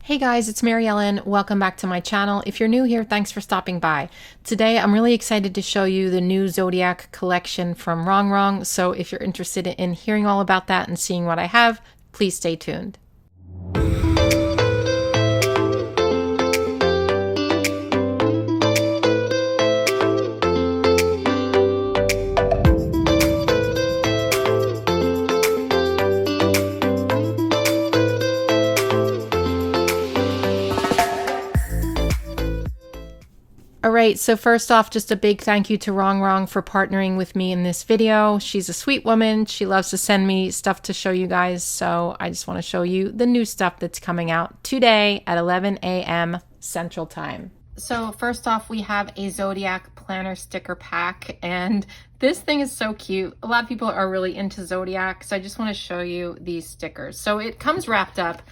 Hey guys, it's Mary Ellen. Welcome back to my channel. If you're new here, thanks for stopping by. Today, I'm really excited to show you the new Zodiac collection from Rongrong. So if you're interested in hearing all about that and seeing what I have, please stay tuned. All right, so first off, just a big thank you to Rongrong for partnering with me in this video. She's a sweet woman. She loves to send me stuff to show you guys, so I just want to show you the new stuff that's coming out today at 11 a.m. Central Time. So first off, we have a Zodiac Planner sticker pack, and this thing is so cute. A lot of people are really into Zodiac, so I just want to show you these stickers. So it comes wrapped up.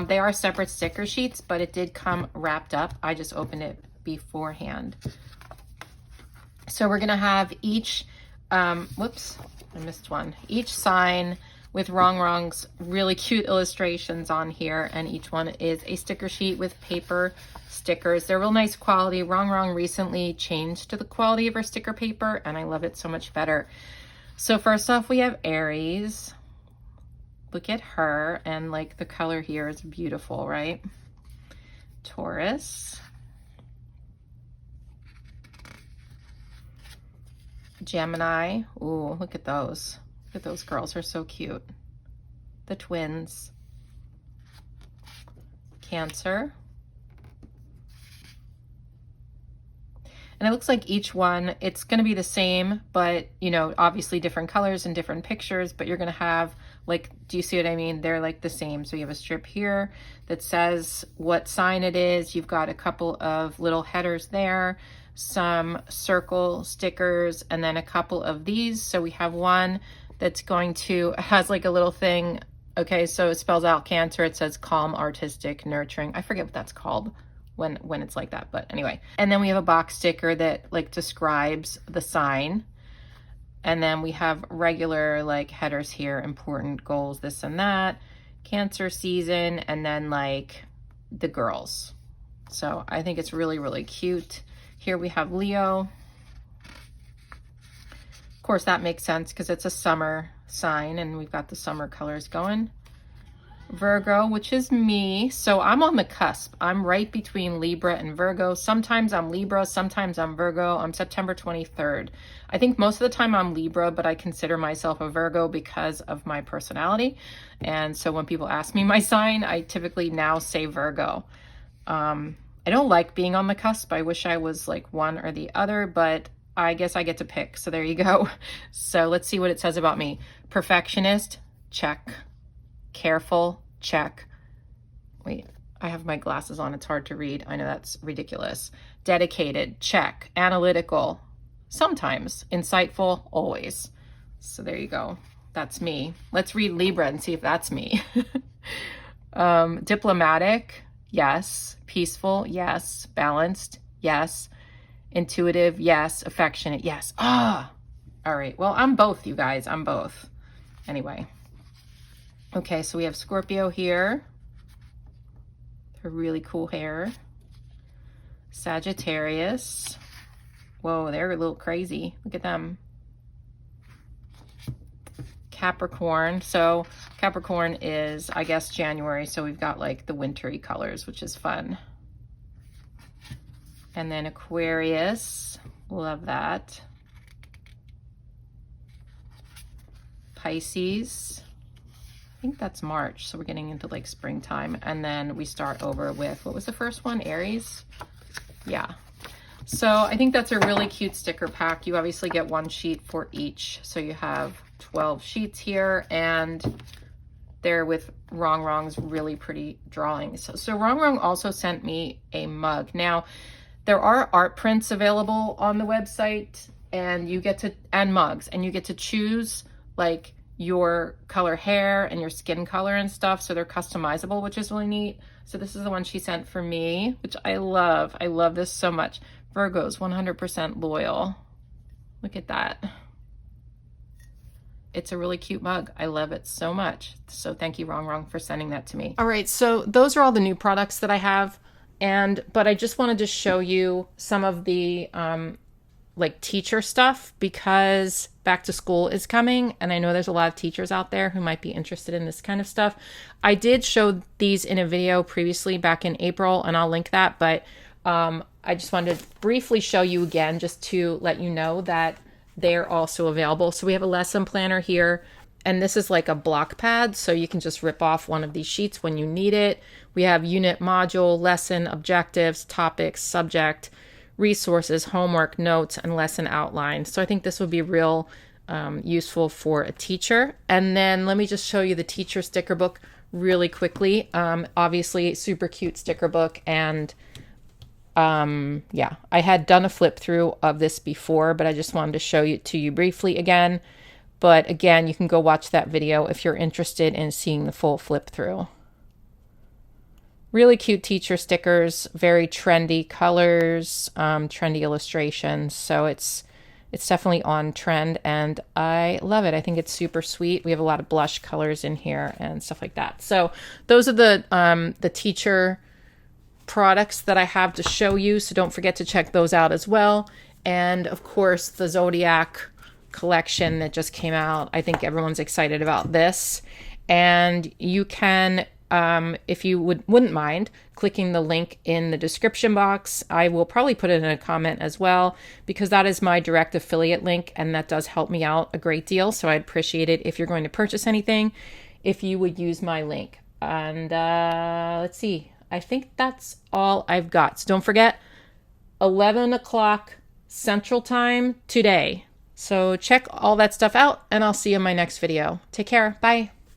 They are separate sticker sheets, but it did come wrapped up. I just opened it beforehand. So we're gonna have each whoops, I missed one, each sign with Rongrong's really cute illustrations on here, and each one is a sticker sheet with paper stickers. They're real nice quality. Rongrong recently changed to the quality of her sticker paper, and I love it so much better. So first off, we have Aries. Look at her, and like the color here is beautiful, right? Taurus. Gemini. Ooh, look at those. Look at those girls, they're so cute. The twins. Cancer. And it looks like each one, it's going to be the same, but, you know, obviously different colors and different pictures, but you're going to have, like, do you see what I mean? They're like the same. So you have a strip here that says what sign it is. You've got a couple of little headers there, some circle stickers, and then a couple of these. So we have one that's going to, has like a little thing. Okay, so it spells out Cancer. It says calm, artistic, nurturing. I forget what that's called when it's like that, but anyway. And then we have a box sticker that like describes the sign. And then we have regular like headers here, important goals, this and that, Cancer season, and then like the girls. So I think it's really, really cute. Here we have Leo. Of course, that makes sense because it's a summer sign and we've got the summer colors going. Virgo, which is me. So I'm on the cusp. I'm right between Libra and Virgo. Sometimes I'm Libra, sometimes I'm Virgo. I'm September 23rd. I think most of the time I'm Libra, but I consider myself a Virgo because of my personality. And so when people ask me my sign, I typically now say Virgo. I don't like being on the cusp. I wish I was like one or the other, but I guess I get to pick. So there you go. So let's see what it says about me. Perfectionist, check. Careful, check. Wait, I have my glasses on. It's hard to read. I know that's ridiculous. Dedicated, check. Analytical, sometimes. Insightful, always. So there you go. That's me. Let's read Libra and see if that's me. Diplomatic, yes. Peaceful, yes. Balanced, yes. Intuitive, yes. Affectionate, yes. All right. Well, I'm both, you guys. I'm both. Anyway. Okay, so we have Scorpio here. Her really cool hair. Sagittarius. Whoa, they're a little crazy. Look at them. Capricorn. So Capricorn is, I guess, January. So we've got like the wintry colors, which is fun. And then Aquarius. Love that. Pisces. I think that's March. So we're getting into like springtime. And then we start over with, what was the first one? Aries. Yeah. So I think that's a really cute sticker pack. You obviously get one sheet for each. So you have 12 sheets here, and they're with Rongrong's really pretty drawings. So Rongrong also sent me a mug. Now, there are art prints available on the website, and you get to, and mugs, and you get to choose like your color hair and your skin color and stuff. So they're customizable, which is really neat. So this is the one she sent for me, which I love. I love this so much. Virgo's 100% loyal. Look at that. it's a really cute mug. I love it so much. So thank you, Rongrong, for sending that to me. All right, so those are all the new products that I have. But I just wanted to show you some of the like teacher stuff, because back to school is coming and I know there's a lot of teachers out there who might be interested in this kind of stuff. I did show these in a video previously back in April, and I'll link that, but I just wanted to briefly show you again just to let you know that they're also available. So we have a lesson planner here, and this is like a block pad, so you can just rip off one of these sheets when you need it. We have unit, module, lesson, objectives, topics, subject, resources, homework, notes, and lesson outline. So I think this would be real useful for a teacher. And then let me just show you the teacher sticker book really quickly. Obviously, super cute sticker book. And yeah, I had done a flip through of this before, but I just wanted to show it to you briefly again. But again, you can go watch that video if you're interested in seeing the full flip through. Really cute teacher stickers, very trendy colors, trendy illustrations. So it's definitely on trend, and I love it. I think it's super sweet. We have a lot of blush colors in here and stuff like that. So those are the teacher products that I have to show you. So don't forget to check those out as well. And of course, the Zodiac collection that just came out. I think everyone's excited about this. And you can, if you wouldn't mind clicking the link in the description box, I will probably put it in a comment as well, because that is my direct affiliate link, and that does help me out a great deal. So I'd appreciate it if you're going to purchase anything, if you would use my link. And let's see, I think that's all I've got. So don't forget, 11 o'clock Central Time today. So check all that stuff out, and I'll see you in my next video. Take care. Bye.